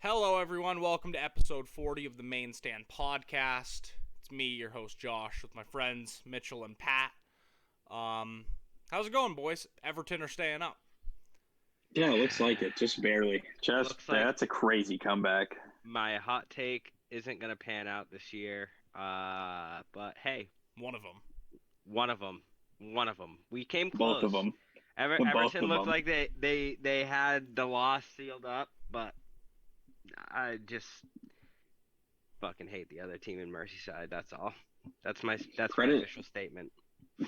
Hello, everyone. Welcome to episode 40 of the Main Stand podcast. It's me, your host, Josh, with my friends, Mitchell and Pat. How's it going, boys? Everton are staying up. Yeah, it looks like it. Just barely. That's a crazy comeback. My hot take isn't going to pan out this year. But hey. One of them. We came close. Both of them. Everton looked like they had the loss sealed up, but I just fucking hate the other team in Merseyside. That's all. That's my official statement.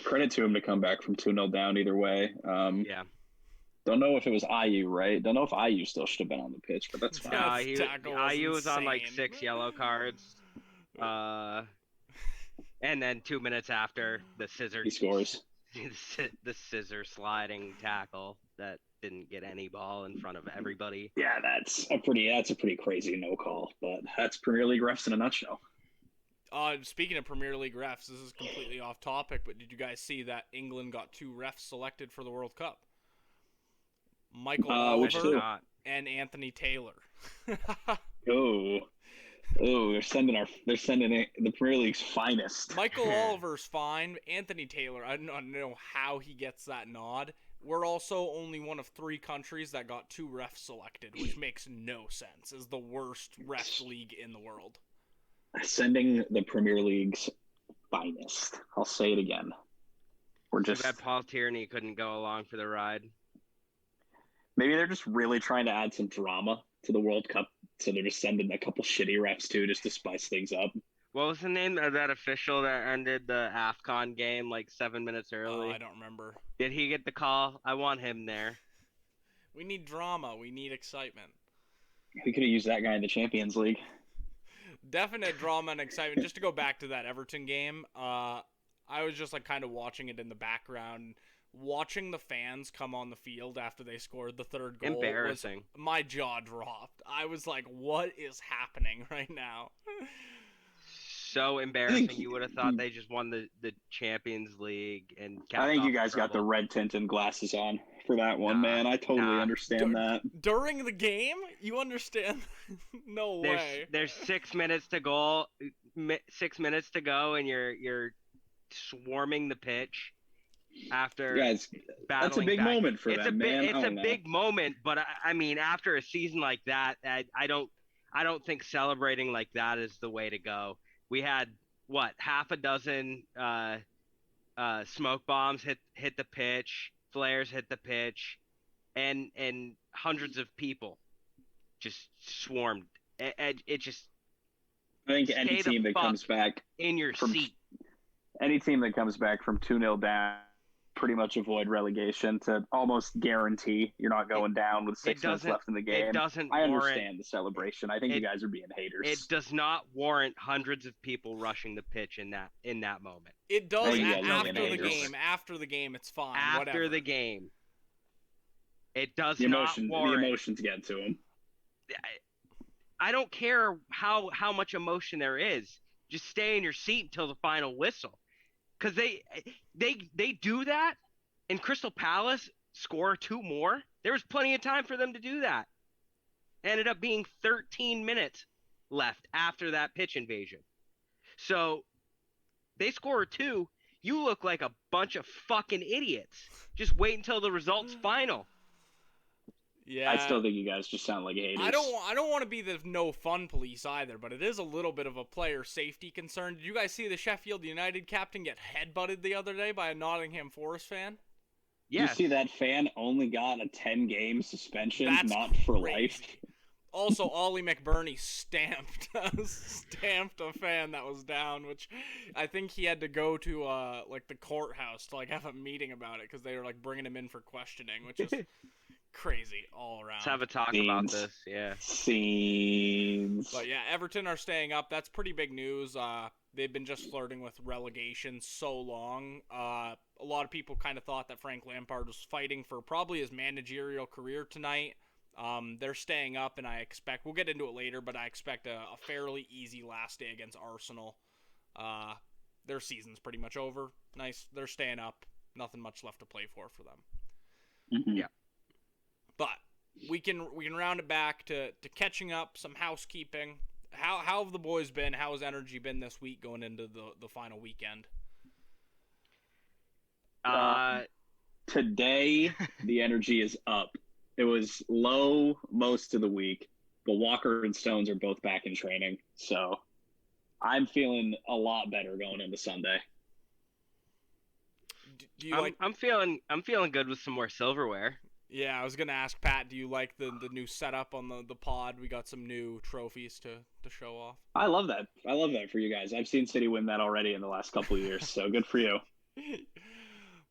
Credit to him to come back from 2-0 down either way. Yeah. Don't know if it was IU, right? Don't know if IU still should have been on the pitch, but that's fine. IU was on like 6 yellow cards. And then 2 minutes after, he scores. The scissor sliding tackle that didn't get any ball in front of everybody. Yeah, that's a pretty crazy no call, but that's Premier League refs in a nutshell. Speaking of Premier League refs, this is completely off topic, but did you guys see that England got 2 refs selected for the World Cup? Michael Oliver and Anthony Taylor. they're sending the Premier League's finest. Michael Oliver's fine. Anthony Taylor, I don't know how he gets that nod. We're also only one of 3 countries that got 2 refs selected, which makes no sense. Is the worst ref league in the world. Sending the Premier League's finest. I'll say it again. We're just that Paul Tierney couldn't go along for the ride. Maybe they're just really trying to add some drama to the World Cup, so they're just sending a couple shitty refs too, just to spice things up. What was the name of that official that ended the AFCON game like 7 minutes early? I don't remember. Did he get the call? I want him there. We need drama. We need excitement. We could have used that guy in the Champions League. Definite drama and excitement. Just to go back to that Everton game, I was just like kind of watching it in the background. Watching the fans come on the field after they scored the 3rd goal. Embarrassing. My jaw dropped. I was like, what is happening right now? So embarrassing. You would have thought they just won the Champions League. And I think you guys got the red tinted glasses on for that one, man. I totally understand that. During the game? You understand? No way. There's 6 minutes to go. 6 minutes to go, and you're swarming the pitch. After that's a big moment for them, man. It's a big moment, but I mean, after a season like that, I don't think celebrating like that is the way to go. We had half a dozen smoke bombs hit the pitch, flares hit the pitch, and hundreds of people just swarmed. It just. I think any team that comes back in your seat. Any team that comes back from 2-0 down. Pretty much avoid relegation to almost guarantee you're not going down with 6 minutes left in the game. I understand the celebration. I think you guys are being haters. It does not warrant hundreds of people rushing the pitch in that moment. It does after the game. After the game, it's fine. After the game, it does not warrant. The emotions get to them. I don't care how much emotion there is. Just stay in your seat until the final whistle. Because they do that, and Crystal Palace score 2 more. There was plenty of time for them to do that. Ended up being 13 minutes left after that pitch invasion. So they score 2. You look like a bunch of fucking idiots. Just wait until the result's final. Yeah, I still think you guys just sound like haters. I don't want to be the no fun police either, but it is a little bit of a player safety concern. Did you guys see the Sheffield United captain get headbutted the other day by a Nottingham Forest fan? Yeah. You see that fan only got a 10-game suspension, not for life. Also, Ollie McBurney stamped a fan that was down, which I think he had to go to the courthouse to have a meeting about it because they were bringing him in for questioning, which is crazy all around. Let's have a talk about this. Yeah. Scenes. But yeah, Everton are staying up. That's pretty big news. They've been just flirting with relegation so long. A lot of people kind of thought that Frank Lampard was fighting for probably his managerial career tonight. They're staying up, and I expect, we'll get into it later, but I expect a fairly easy last day against Arsenal. Their season's pretty much over. Nice. They're staying up. Nothing much left to play for them. Mm-hmm. Yeah. But we can round it back to catching up, some housekeeping. How have the boys been? How has energy been this week going into the final weekend? Today the energy is up. It was low most of the week, but Walker and Stones are both back in training, so I'm feeling a lot better going into Sunday. Do you I'm feeling good with some more silverware. Yeah, I was gonna ask Pat, do you like the new setup on the pod? We got some new trophies to show off. I love that. I love that for you guys. I've seen City win that already in the last couple of years, so good for you.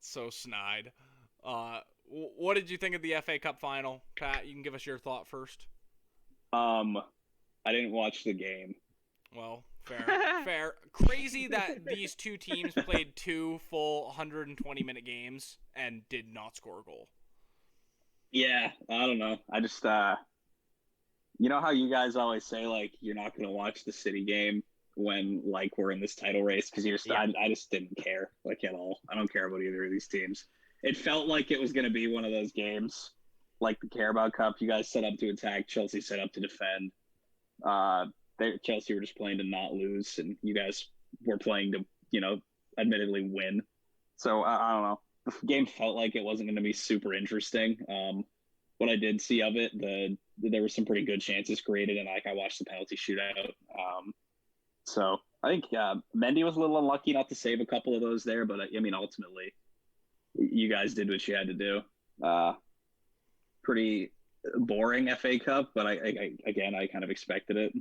So snide. What did you think of the FA Cup final, Pat? You can give us your thought first. I didn't watch the game. Well, fair. Crazy that these two teams played 2 full 120-minute games and did not score a goal. Yeah, I don't know. I just, you know how you guys always say, like, you're not going to watch the City game when, like, we're in this title race? Because I just didn't care, like, at all. I don't care about either of these teams. It felt like it was going to be one of those games, like the Carabao Cup. You guys set up to attack. Chelsea set up to defend. Chelsea were just playing to not lose, and you guys were playing to, admittedly win. So, I don't know. The game felt like it wasn't going to be super interesting. What I did see of it, there were some pretty good chances created, and I watched the penalty shootout. So I think Mendy was a little unlucky not to save a couple of those there, but I mean, ultimately, you guys did what you had to do. Pretty boring FA Cup, but I kind of expected it.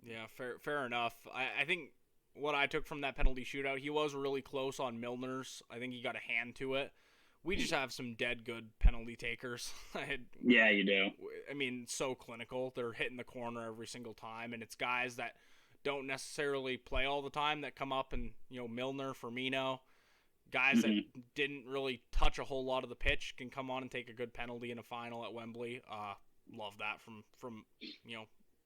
Yeah, fair enough. I think what I took from that penalty shootout, he was really close on Milner's. I think he got a hand to it. We just have some dead good penalty takers. Yeah, you do. I mean, so clinical. They're hitting the corner every single time, and it's guys that don't necessarily play all the time that come up and, Milner, Firmino, guys that didn't really touch a whole lot of the pitch can come on and take a good penalty in a final at Wembley. Love that from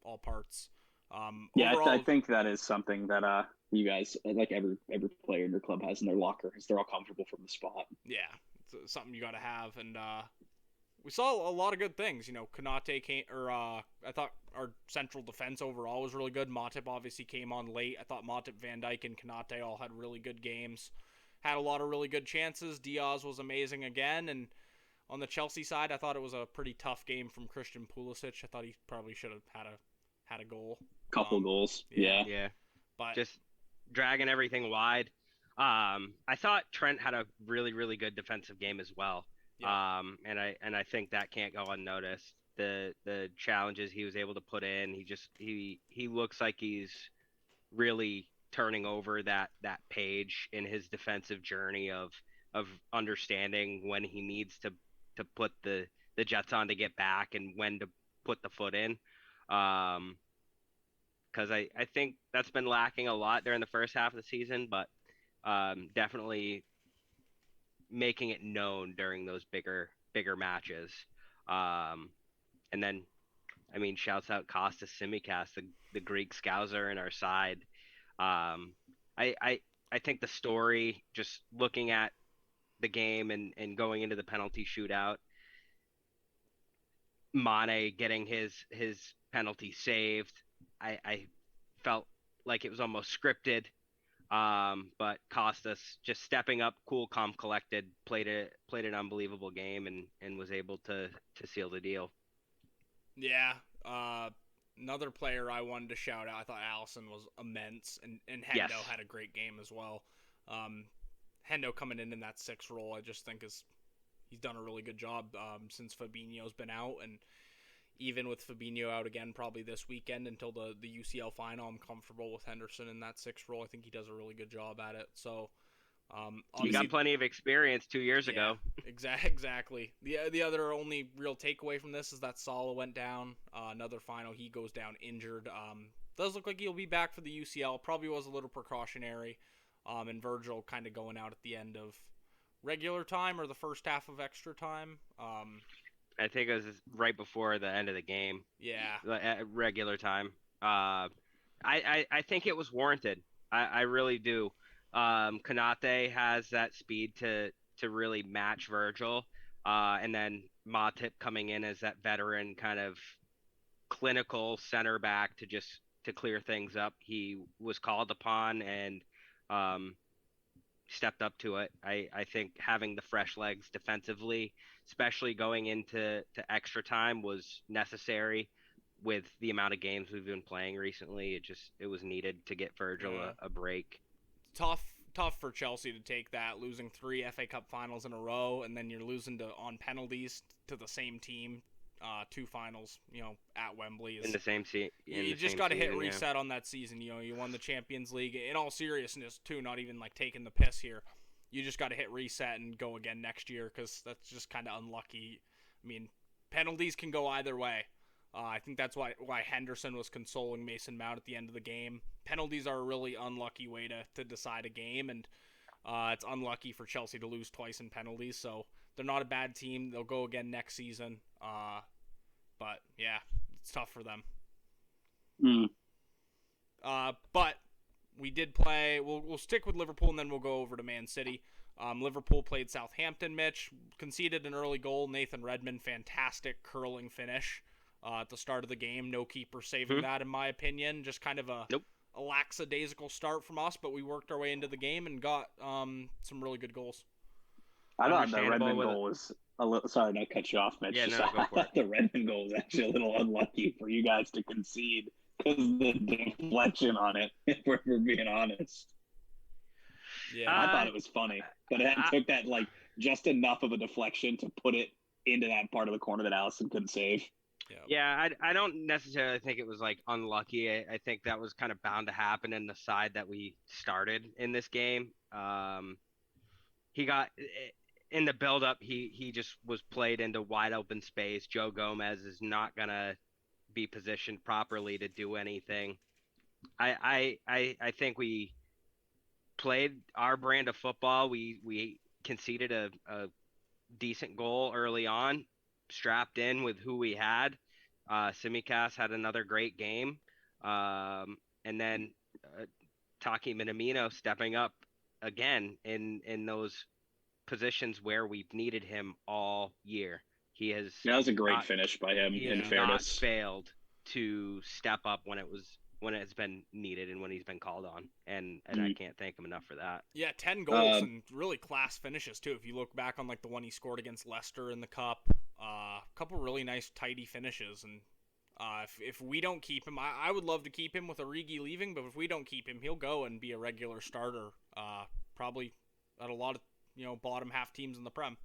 all parts. Overall, I think that is something that you guys, like every player in your club has in their locker, is they're all comfortable from the spot. Yeah, it's something you got to have, and we saw a lot of good things. Konate came, I thought our central defense overall was really good. Matip obviously came on late. I thought Matip, Van Dijk, and Konate all had really good games. Had a lot of really good chances. Diaz was amazing again, and on the Chelsea side, I thought it was a pretty tough game from Christian Pulisic. I thought he probably should have had a goal. Couple goals. Yeah. But just dragging everything wide. I thought Trent had a really, really good defensive game as well. Yeah. And I think that can't go unnoticed. The challenges he was able to put in, he looks like he's really turning over that page in his defensive journey of understanding when he needs to put the Jets on to get back and when to put the foot in. Because I think that's been lacking a lot during the first half of the season, but definitely making it known during those bigger matches. And then, I mean, shouts out Kostas Tsimikas, the Greek Scouser in our side. I think the story, just looking at the game and going into the penalty shootout, Mane getting his penalty saved, I felt like it was almost scripted. But Kostas just stepping up, cool, calm, collected, played an unbelievable game and was able to seal the deal. Yeah. Another player I wanted to shout out, I thought Alisson was immense, and Hendo had a great game as well. Hendo coming in that 6 role, I just think he's done a really good job since Fabinho's been out, and even with Fabinho out again probably this weekend until the UCL final, I'm comfortable with Henderson in that 6 role. I think he does a really good job at it. So you got plenty of experience 2 years ago. Exactly. The other only real takeaway from this is that Salah went down. Another final, he goes down injured. Does look like he'll be back for the UCL. Probably was a little precautionary. And Virgil kind of going out at the end of regular time or the first half of extra time. I think it was right before the end of the game. Yeah. At regular time. I think it was warranted. I really do. Konate has that speed to really match Virgil. And then Matip coming in as that veteran kind of clinical center back to clear things up. He was called upon and stepped up to it. I think having the fresh legs defensively, especially going into extra time, was necessary with the amount of games we've been playing recently. It was needed to get Virgil a break. Tough for Chelsea to take that, losing 3 FA Cup finals in a row, and then you're losing on penalties to the same team. 2 finals, at Wembley. In the same season. You just got to hit reset on that season. You won the Champions League. In all seriousness, too, not even like taking the piss here. You just got to hit reset and go again next year, because that's just kind of unlucky. I mean, penalties can go either way. I think that's why Henderson was consoling Mason Mount at the end of the game. Penalties are a really unlucky way to decide a game, and it's unlucky for Chelsea to lose twice in penalties. So they're not a bad team. They'll go again next season. But yeah, it's tough for them. But we did play. We'll stick with Liverpool, and then we'll go over to Man City. Liverpool played Southampton. Mitch conceded an early goal. Nathan Redmond, fantastic curling finish at the start of the game. No keeper saving that, in my opinion. Just kind of a lackadaisical start from us, but we worked our way into the game and got some really good goals. I thought the Redmond goal was a little. Sorry, not cut you off, Mitch. Yeah, I thought the Redmond goal was actually a little unlucky for you guys to concede because of the deflection on it. If we're being honest. Yeah, I thought it was funny, but it took that just enough of a deflection to put it into that part of the corner that Allison couldn't save. Yeah, I don't necessarily think it was unlucky. I think that was kind of bound to happen in the side that we started in this game. He got in the build-up. He just was played into wide open space. Joe Gomez is not gonna be positioned properly to do anything. I think we played our brand of football. We conceded a decent goal early on, strapped in with who we had. Tsimikas had another great game. And then Taki Minamino stepping up again in those positions where we've needed him all year. That was a great finish by him, in fairness. He has not failed to step up when it's been needed and when he's been called on, and I can't thank him enough for that. Yeah, 10 goals and really class finishes too. If you look back on the one he scored against Leicester in the Cup, a couple really nice tidy finishes. And if we don't keep him, I would love to keep him with Origi leaving, but if we don't keep him, he'll go and be a regular starter, probably at a lot of bottom half teams in the Prem.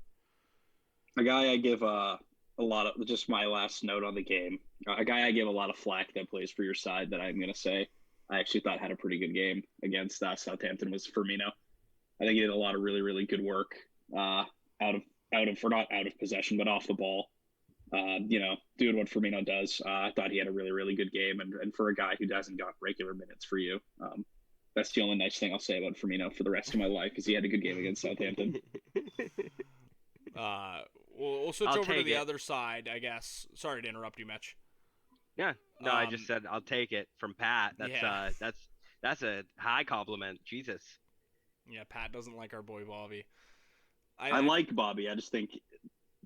A guy I give a lot of, just my last note on the game, a guy I give a lot of flack that plays for your side that I'm going to say I actually thought had a pretty good game against Southampton was Firmino. I think he did a lot of really, really good work not out of possession, but off the ball. Doing what Firmino does. I thought he had a really, really good game. And for a guy who hasn't got regular minutes for you, that's the only nice thing I'll say about Firmino for the rest of my life is he had a good game against Southampton. We'll switch over to the other side, I guess. Sorry to interrupt you, Mitch. Yeah. No, I just said I'll take it from Pat. That's a high compliment. Jesus. Yeah, Pat doesn't like our boy Bobby. I like Bobby. I just think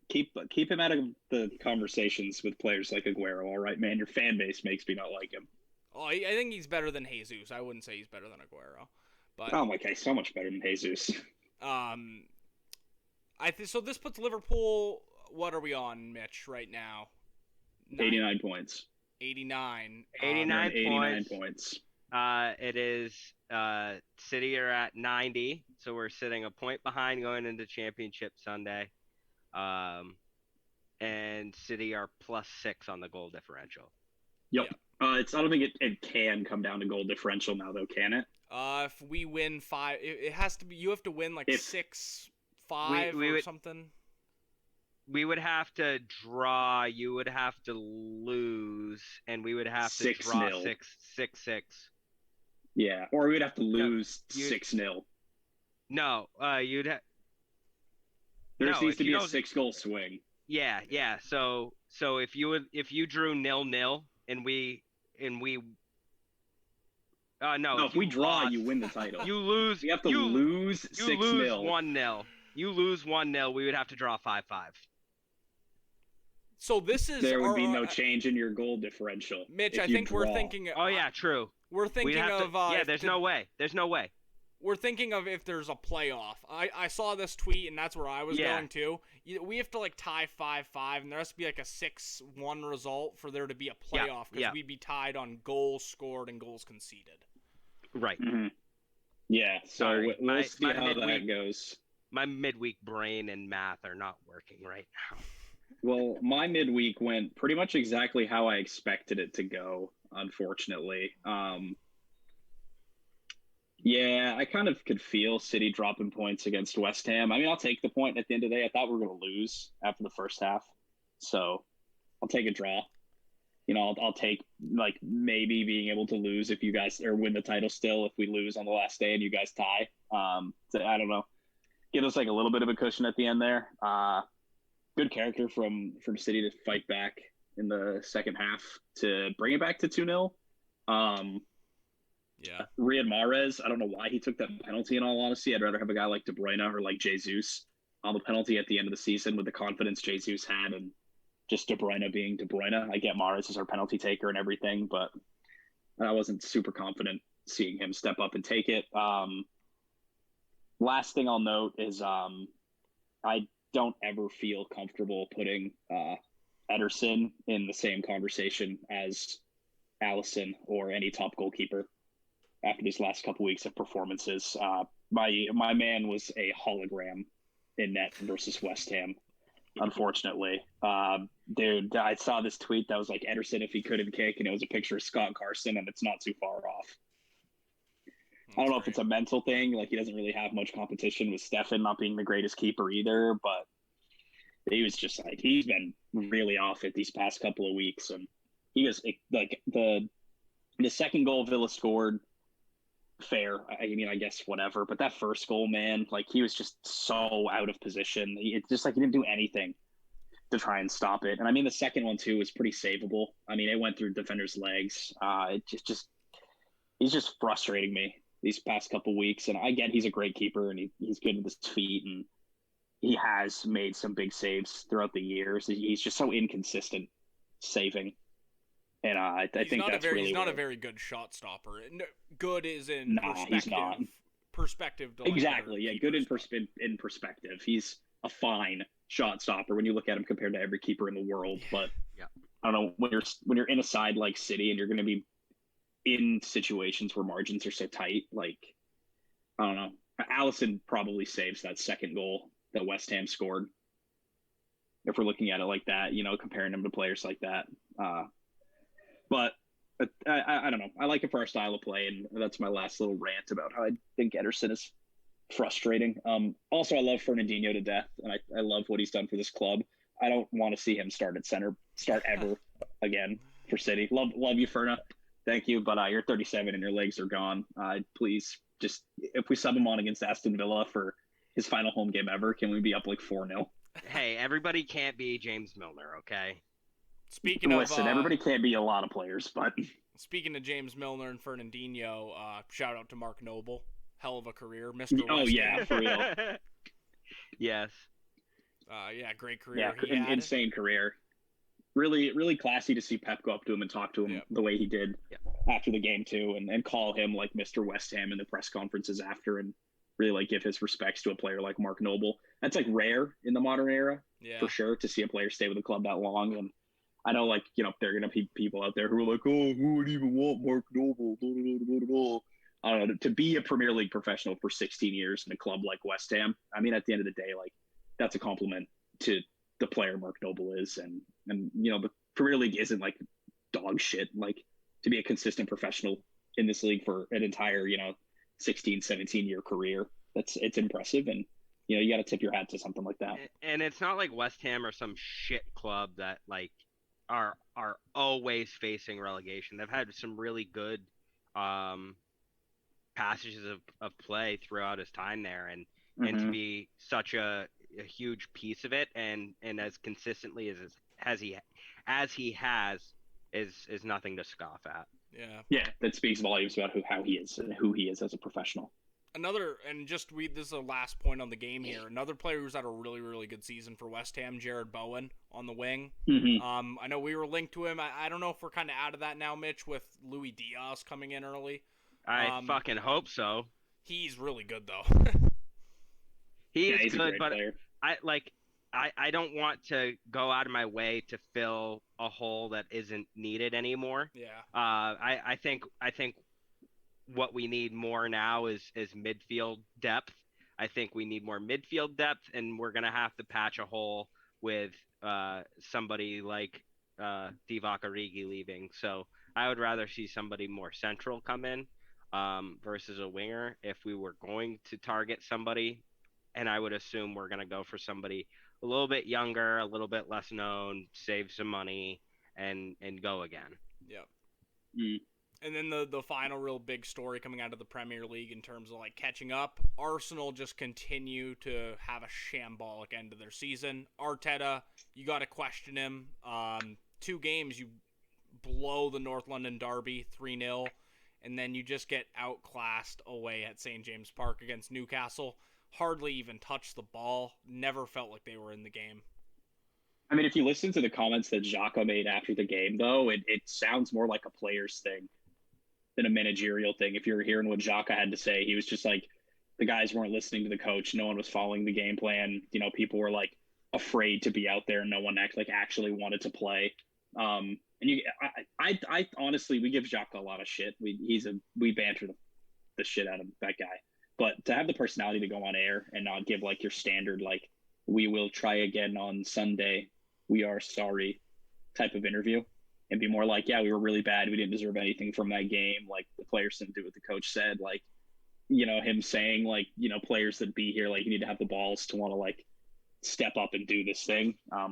keep him out of the conversations with players like Aguero. All right, man. Your fan base makes me not like him. Oh, I think he's better than Jesus. I wouldn't say he's better than Aguero, but oh my God, so much better than Jesus. So this puts Liverpool. What are we on, Mitch? Right now, 89 points. 89. 89 points. It is City are at 90, so we're sitting a point behind going into Championship Sunday. And City are +6 on the goal differential. Yep. Yeah. I don't think it can come down to goal differential now, though, can it? If we win 5, it has to be. You have to win 6-5 or something. We would have to draw. You would have to lose, and we would have to draw 6-6. Yeah, or we would have to lose 6-0. No, you'd have. There needs to be a 6-goal swing. Yeah. So if you drew 0-0 and we. No, if we draw, you win the title. You lose. You have to lose 6-0. You lose 1-0. You lose 1-0. We would have to draw 5-5. So this is there would be no change in your goal differential. Mitch, I think we're thinking. Oh yeah, true. We're thinking of. There's no way. There's no way. We're thinking of if there's a playoff. I saw this tweet, and that's where I was going to. We have to like tie 5-5, and there has to be like a 6-1 result for there to be a playoff because we'd be tied on goals scored and goals conceded. Right. Mm-hmm. Yeah. So we'll see how that goes. My midweek brain and math are not working right now. Well, my midweek went pretty much exactly how I expected it to go, unfortunately. Yeah, I kind of could feel City dropping points against West Ham. I mean, I'll take the point at the end of the day. I thought we were going to lose after the first half. So I'll take a draw. You know, I'll take like maybe being able to lose if you guys or win the title still if we lose on the last day and you guys tie. So I don't know. Give us like a little bit of a cushion at the end there. Good character from City to fight back in the second half to bring it back to 2-0. Yeah. Riyad Mahrez, I don't know why he took that penalty in all honesty. I'd rather have a guy like De Bruyne or like Jesus on the penalty at the end of the season with the confidence Jesus had and just De Bruyne being De Bruyne. I get Mahrez as our penalty taker and everything, but I wasn't super confident seeing him step up and take it. Last thing I'll note is I don't ever feel comfortable putting Ederson in the same conversation as Alisson or any top goalkeeper after these last couple weeks of performances. My man was a hologram in net versus West Ham, unfortunately. Dude, I saw this tweet that was like Ederson if he couldn't kick, and it was a picture of Scott Carson, and it's not too far off. I don't know if it's a mental thing. Like, he doesn't really have much competition with Stefan not being the greatest keeper either, but he was just like, he's been really off it these past couple of weeks. And he was like the second goal Villa scored, fair. I mean, I guess whatever. But that first goal, man, like he was just so out of position. It's just like he didn't do anything to try and stop it. And I mean, the second one too was pretty savable. I mean, it went through defenders' legs. He's just frustrating me these past couple weeks. And I get he's a great keeper and he's good with his feet and he has made some big saves throughout the years. He's just so inconsistent saving. And I think that's really he's not a very good shot stopper. Good is in perspective. He's not. Perspective. Exactly. Yeah, good in perspective. He's a fine shot stopper when you look at him compared to every keeper in the world. But I don't know, when you're in a side like City and you're going to be in situations where margins are so tight, like, I don't know. Alisson probably saves that second goal that West Ham scored. If we're looking at it like that, you know, comparing him to players like that. But I don't know. I like it for our style of play, and that's my last little rant about how I think Ederson is frustrating. Also, I love Fernandinho to death, and I love what he's done for this club. I don't want to see him start ever again for City. Love you, Ferna. Thank you, but you're 37 and your legs are gone. Please, just if we sub him on against Aston Villa for his final home game ever, can we be up like 4-0? Hey, everybody can't be James Milner, okay? Listen, everybody can't be a lot of players, but speaking of James Milner and Fernandinho, shout out to Mark Noble. Hell of a career, Mr. Oh, West yeah, Ham. for real. Yes. Yeah, great career. Yeah, insane career. Really, really classy to see Pep go up to him and talk to him the way he did after the game too, and call him like Mr. West Ham in the press conferences after, and really like give his respects to a player like Mark Noble. That's like rare in the modern era, for sure, to see a player stay with the club that long. And I know, like, you know, there are gonna be people out there who are like, oh, who would even want Mark Noble? I don't know, to be a Premier League professional for 16 years in a club like West Ham. I mean, at the end of the day, like, that's a compliment to the player Mark Noble is, and you know, the Premier League isn't like dog shit. Like, to be a consistent professional in this league for an entire, you know, 16, 17 year career, it's impressive, and you know, you got to tip your hat to something like that. And it's not like West Ham or some shit club that like are always facing relegation. They've had some really good passages of play throughout his time there, and to be such a huge piece of it and as consistently as he has is nothing to scoff at. Yeah, that speaks volumes about who he is as a professional. This is the last point on the game here. Another player who's had a really, really good season for West Ham, Jared Bowen on the wing. Mm-hmm. I know we were linked to him. I don't know if we're kind of out of that now, Mitch, with Luis Diaz coming in early. I fucking hope so. He's really good though. He's good, but player. I don't want to go out of my way to fill a hole that isn't needed anymore. Yeah. I think what we need more now is midfield depth. I think we need more midfield depth, and we're gonna have to patch a hole with somebody like Divock Origi leaving. So I would rather see somebody more central come in versus a winger if we were going to target somebody. And I would assume we're going to go for somebody a little bit younger, a little bit less known, save some money, and go again. Yep. And then the final real big story coming out of the Premier League in terms of like catching up, Arsenal just continue to have a shambolic end of their season. Arteta, you got to question him. 2 games, you blow the North London derby 3-0, and then you just get outclassed away at St. James Park against Newcastle. Hardly even touched the ball. Never felt like they were in the game. I mean, if you listen to the comments that Xhaka made after the game, though, it sounds more like a player's thing than a managerial thing. If you're hearing what Xhaka had to say, he was just like, the guys weren't listening to the coach. No one was following the game plan. You know, people were like afraid to be out there. No one actually wanted to play. And I honestly, we give Xhaka a lot of shit. We banter the shit out of that guy. But to have the personality to go on air and not give like your standard, like, we will try again on Sunday, we are sorry type of interview, and be more like, yeah, we were really bad. We didn't deserve anything from that game. Like, the players didn't do what the coach said. Like, you know, him saying like, you know, players that be here, like, you need to have the balls to want to like step up and do this thing. I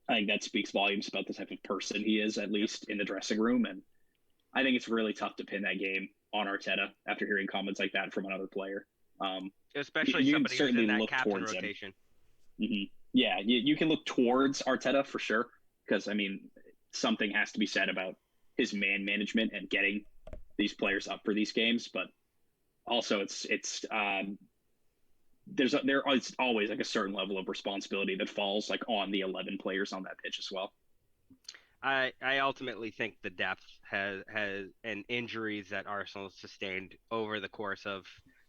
think that speaks volumes about the type of person he is, at least in the dressing room. And I think it's really tough to pin that game on Arteta after hearing comments like that from another player. Especially somebody who's in that captain rotation. Mm-hmm. Yeah, you can look towards Arteta for sure, because I mean, something has to be said about his man management and getting these players up for these games. But also, there's always like a certain level of responsibility that falls like on the 11 players on that pitch as well. I ultimately think the depth has and injuries that Arsenal sustained over the course of,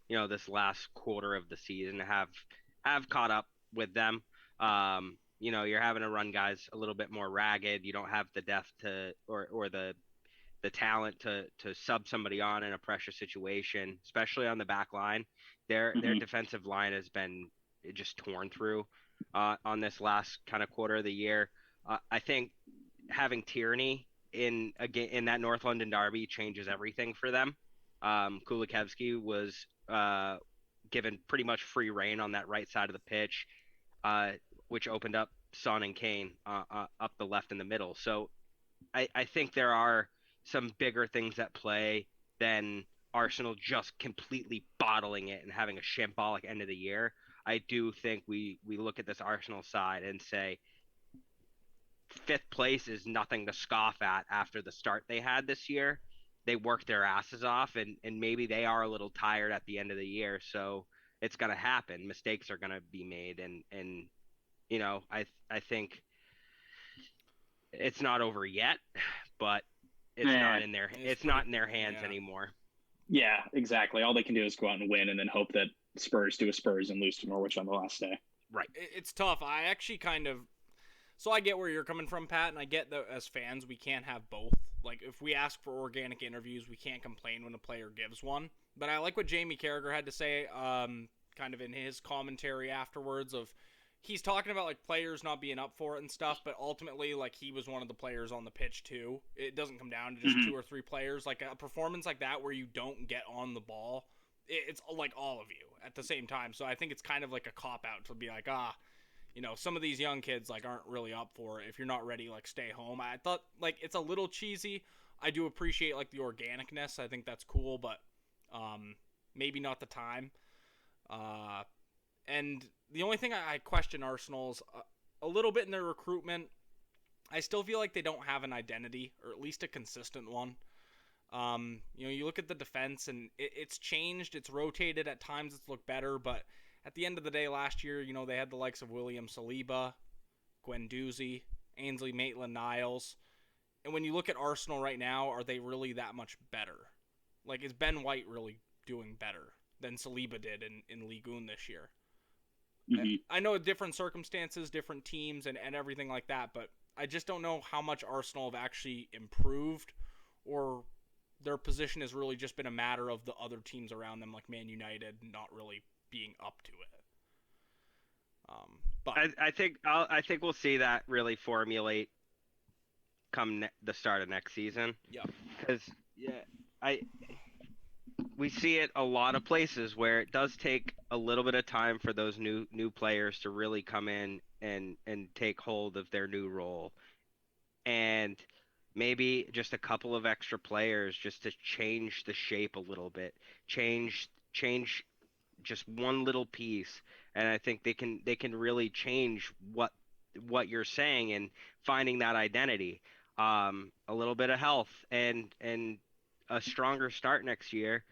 you know, this last quarter of the season have caught up with them. You know, you're having to run guys a little bit more ragged. You don't have the depth or the talent to sub somebody on in a pressure situation, especially on the back line. Their defensive line has been just torn through on this last kind of quarter of the year. I think having Tierney in that North London derby changes everything for them. Kulikevsky was given pretty much free reign on that right side of the pitch, which opened up Son and Kane up the left and the middle. So I think there are some bigger things at play than Arsenal just completely bottling it and having a shambolic end of the year. I do think we look at this Arsenal side and say, 5th place is nothing to scoff at after the start they had this year. They worked their asses off, and maybe they are a little tired at the end of the year. So it's going to happen. Mistakes are going to be made. And you know, I think it's not over yet, but it's not in their hands anymore. Yeah, exactly. All they can do is go out and win and then hope that Spurs do a Spurs and lose to Norwich on the last day. Right. It's tough. I actually so I get where you're coming from, Pat, and I get that as fans we can't have both. Like, if we ask for organic interviews, we can't complain when a player gives one. But I like what Jamie Carragher had to say kind of in his commentary afterwards of he's talking about, like, players not being up for it and stuff, but ultimately, like, he was one of the players on the pitch, too. It doesn't come down to just 2 or 3 players. Like, a performance like that where you don't get on the ball, it's, like, all of you at the same time. So I think it's kind of like a cop-out to be like, you know, some of these young kids, like, aren't really up for it. If you're not ready, like, stay home. I thought, like, it's a little cheesy. I do appreciate, like, the organicness. I think that's cool, but maybe not the time. And the only thing I question Arsenal's a little bit in their recruitment. I still feel like they don't have an identity, or at least a consistent one. You look at the defense, and it's changed. It's rotated at times. It's looked better, but at the end of the day, last year, they had the likes of William Saliba, Guendouzi, Ainsley Maitland-Niles. And when you look at Arsenal right now, are they really that much better? Like, is Ben White really doing better than Saliba did in Ligue 1 this year? Mm-hmm. I know different circumstances, different teams, and everything like that, but I just don't know how much Arsenal have actually improved, or their position has really just been a matter of the other teams around them, like Man United, not really being up to it. But I think we'll see that really formulate come the start of next season. Yeah. Because we see it a lot of places where it does take a little bit of time for those new players to really come in and take hold of their new role, and maybe just a couple of extra players just to change the shape a little bit, change just one little piece, and I think they can really change what you're saying and finding that identity. A little bit of health and a stronger start next year.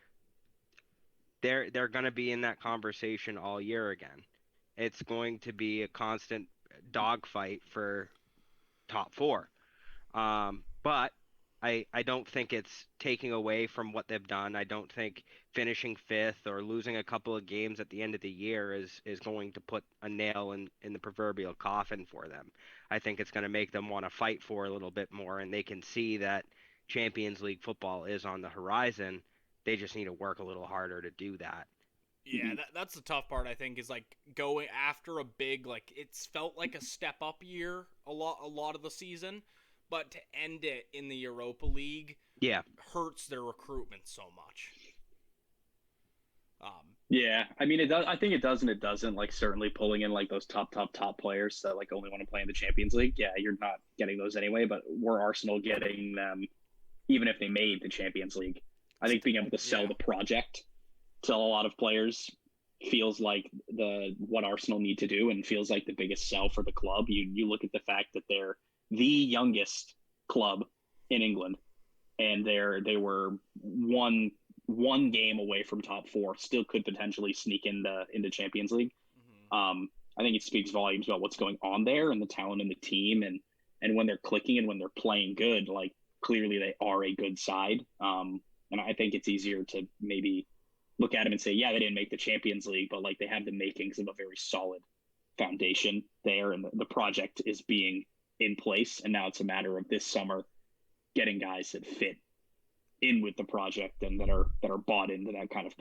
They're going to be in that conversation all year again. It's going to be a constant dogfight for top four. But I don't think it's taking away from what they've done. I don't think finishing fifth or losing a couple of games at the end of the year is going to put a nail in the proverbial coffin for them. I think it's going to make them want to fight for a little bit more, and they can see that Champions League football is on the horizon. They just need to work a little harder to do that. Yeah, that's the tough part, I think, is like going after a big, like, it's felt like a step up year a lot of the season, but to end it in the Europa League hurts their recruitment so much. Yeah, I mean, it does. I think it does and it doesn't. Like, certainly pulling in like those top players that like only want to play in the Champions League. Yeah, you're not getting those anyway. But were Arsenal getting them, even if they made the Champions League? I think being able to sell the project to a lot of players feels like what Arsenal need to do, and feels like the biggest sell for the club. You look at the fact that they're the youngest club in England, and they were one game away from top four, still could potentially sneak into Champions League. Mm-hmm. I think it speaks volumes about what's going on there and the talent in the team, and when they're clicking and when they're playing good, like clearly they are a good side. And I think it's easier to maybe look at them and say, yeah, they didn't make the Champions League, but like they have the makings of a very solid foundation there, and the project is being in place. And now it's a matter of this summer getting guys that fit in with the project and that are bought into that kind of